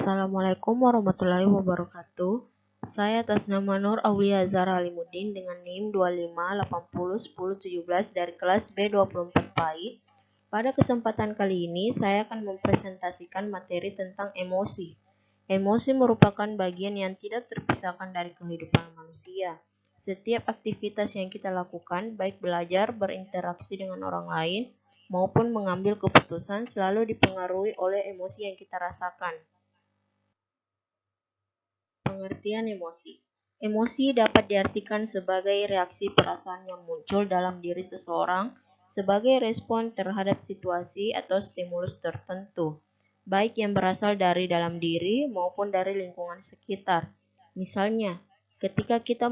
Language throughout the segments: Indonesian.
Assalamualaikum warahmatullahi wabarakatuh. Saya atas nama Nur Aulia Zahra Alimuddin dengan NIM 25801017 dari kelas B24 PAI. Pada kesempatan kali ini, saya akan mempresentasikan materi tentang emosi. Emosi merupakan bagian yang tidak terpisahkan dari kehidupan manusia. Setiap aktivitas yang kita lakukan, baik belajar, berinteraksi dengan orang lain, maupun mengambil keputusan selalu dipengaruhi oleh emosi yang kita rasakan. Pengertian emosi. Emosi dapat diartikan sebagai reaksi perasaan yang muncul dalam diri seseorang sebagai respon terhadap situasi atau stimulus tertentu, baik yang berasal dari dalam diri maupun dari lingkungan sekitar. Misalnya, ketika kita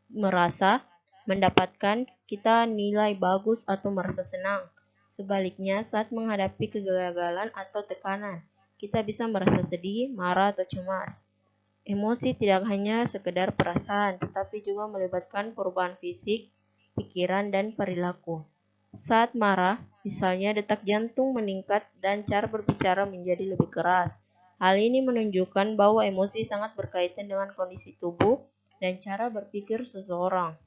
merasa mendapatkan kita nilai bagus atau merasa senang. Sebaliknya, saat menghadapi kegagalan atau tekanan, kita bisa merasa sedih, marah, atau cemas. Emosi tidak hanya sekedar perasaan, tetapi juga melibatkan perubahan fisik, pikiran, dan perilaku. Saat marah, misalnya detak jantung meningkat dan cara berbicara menjadi lebih keras. Hal ini menunjukkan bahwa emosi sangat berkaitan dengan kondisi tubuh dan cara berpikir seseorang.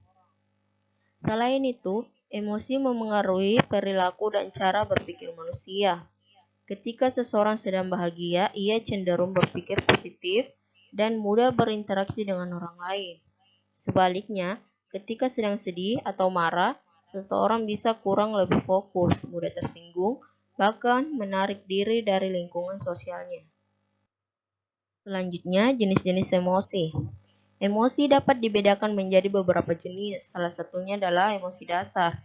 Selain itu, emosi memengaruhi perilaku dan cara berpikir manusia. Ketika seseorang sedang bahagia, ia cenderung berpikir positif dan mudah berinteraksi dengan orang lain. Sebaliknya, ketika sedang sedih atau marah, seseorang bisa kurang lebih fokus, mudah tersinggung, bahkan menarik diri dari lingkungan sosialnya. Selanjutnya, jenis-jenis emosi. Emosi dapat dibedakan menjadi beberapa jenis, salah satunya adalah emosi dasar,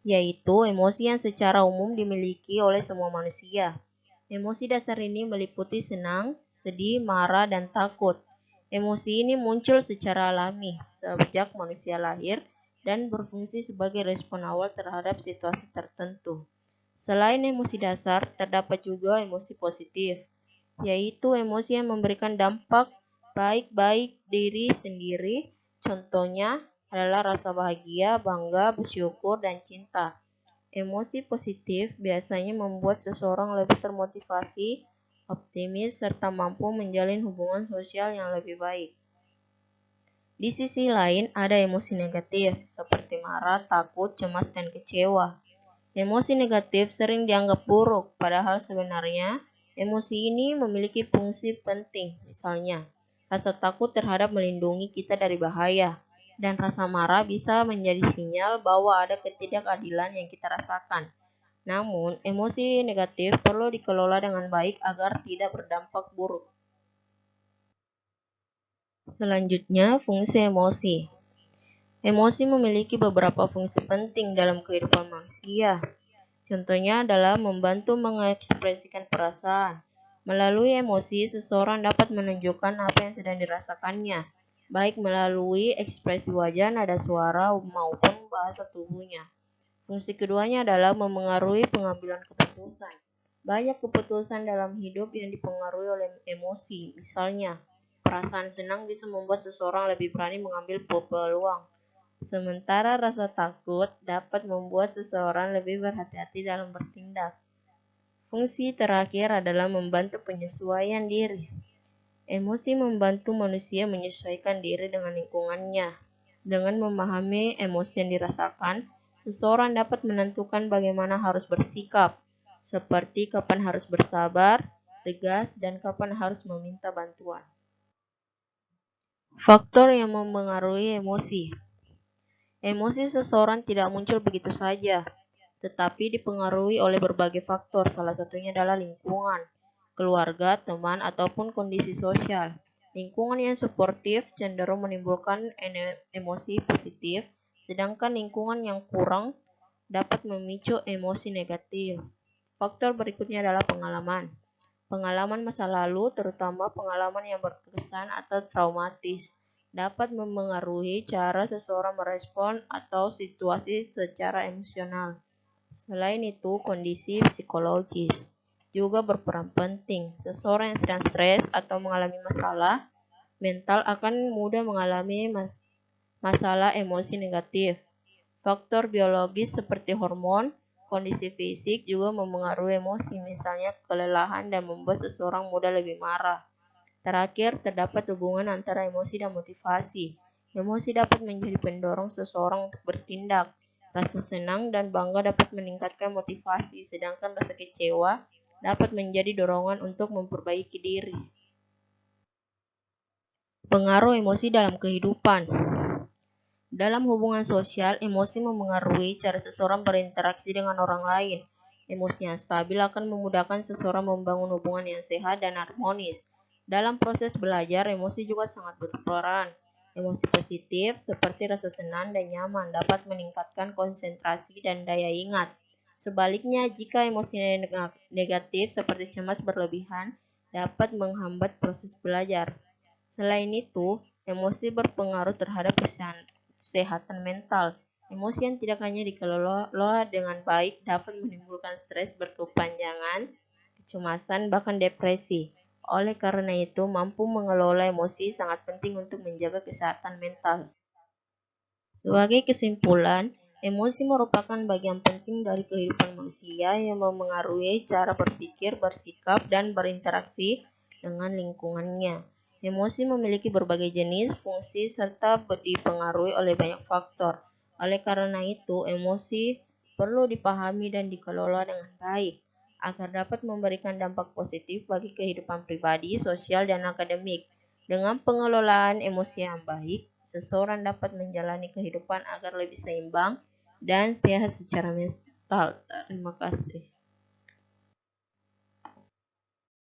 yaitu emosi yang secara umum dimiliki oleh semua manusia. Emosi dasar ini meliputi senang, sedih, marah, dan takut. Emosi ini muncul secara alami sejak manusia lahir dan berfungsi sebagai respon awal terhadap situasi tertentu. Selain emosi dasar, terdapat juga emosi positif, yaitu emosi yang memberikan dampak baik diri sendiri. Contohnya adalah rasa bahagia, bangga, bersyukur, dan cinta. Emosi positif biasanya membuat seseorang lebih termotivasi, optimis, serta mampu menjalin hubungan sosial yang lebih baik. Di sisi lain, ada emosi negatif, seperti marah, takut, cemas, dan kecewa. Emosi negatif sering dianggap buruk, padahal sebenarnya emosi ini memiliki fungsi penting. Misalnya, rasa takut terhadap melindungi kita dari bahaya, dan rasa marah bisa menjadi sinyal bahwa ada ketidakadilan yang kita rasakan. Namun, emosi negatif perlu dikelola dengan baik agar tidak berdampak buruk. Selanjutnya, fungsi emosi. Emosi memiliki beberapa fungsi penting dalam kehidupan manusia. Contohnya adalah membantu mengekspresikan perasaan. Melalui emosi, seseorang dapat menunjukkan apa yang sedang dirasakannya, baik melalui ekspresi wajah, nada suara, maupun bahasa tubuhnya. Fungsi keduanya adalah memengaruhi pengambilan keputusan. Banyak keputusan dalam hidup yang dipengaruhi oleh emosi. Misalnya, perasaan senang bisa membuat seseorang lebih berani mengambil peluang. Sementara rasa takut dapat membuat seseorang lebih berhati-hati dalam bertindak. Fungsi terakhir adalah membantu penyesuaian diri. Emosi membantu manusia menyesuaikan diri dengan lingkungannya. Dengan memahami emosi yang dirasakan, seseorang dapat menentukan bagaimana harus bersikap, seperti kapan harus bersabar, tegas, dan kapan harus meminta bantuan. Faktor yang mempengaruhi emosi. Emosi seseorang tidak muncul begitu saja, tetapi dipengaruhi oleh berbagai faktor. Salah satunya adalah lingkungan, keluarga, teman, ataupun kondisi sosial. Lingkungan yang suportif cenderung menimbulkan emosi positif, sedangkan lingkungan yang kurang dapat memicu emosi negatif. Faktor berikutnya adalah pengalaman. Pengalaman masa lalu, terutama pengalaman yang berkesan atau traumatis, dapat memengaruhi cara seseorang merespon atau situasi secara emosional. Selain itu, kondisi psikologis juga berperan penting. Seseorang yang sedang stres atau mengalami masalah mental akan mudah mengalami masalah emosi negatif. Faktor biologis seperti hormon, Kondisi fisik juga mempengaruhi emosi, misalnya kelelahan dan membuat seseorang mudah lebih marah. Terakhir, terdapat hubungan antara emosi dan motivasi. Emosi dapat menjadi pendorong seseorang untuk bertindak. Rasa senang dan bangga dapat meningkatkan motivasi, sedangkan rasa kecewa dapat menjadi dorongan untuk memperbaiki diri. Pengaruh emosi dalam kehidupan. Dalam hubungan sosial, emosi memengaruhi cara seseorang berinteraksi dengan orang lain. Emosi yang stabil akan memudahkan seseorang membangun hubungan yang sehat dan harmonis. Dalam proses belajar, emosi juga sangat berperan. Emosi positif seperti rasa senang dan nyaman dapat meningkatkan konsentrasi dan daya ingat. Sebaliknya, jika emosi negatif seperti cemas berlebihan dapat menghambat proses belajar. Selain itu, emosi berpengaruh terhadap kesehatan mental. Emosi yang tidak hanya dikelola dengan baik dapat menimbulkan stres berkepanjangan, kecemasan, bahkan depresi. Oleh karena itu, mampu mengelola emosi sangat penting untuk menjaga kesehatan mental. Sebagai kesimpulan, emosi merupakan bagian penting dari kehidupan manusia yang memengaruhi cara berpikir, bersikap, dan berinteraksi dengan lingkungannya. Emosi memiliki berbagai jenis, fungsi, serta dipengaruhi oleh banyak faktor. Oleh karena itu, emosi perlu dipahami dan dikelola dengan baik agar dapat memberikan dampak positif bagi kehidupan pribadi, sosial, dan akademik. Dengan pengelolaan emosi yang baik, seseorang dapat menjalani kehidupan agar lebih seimbang dan sehat secara mental. Terima kasih.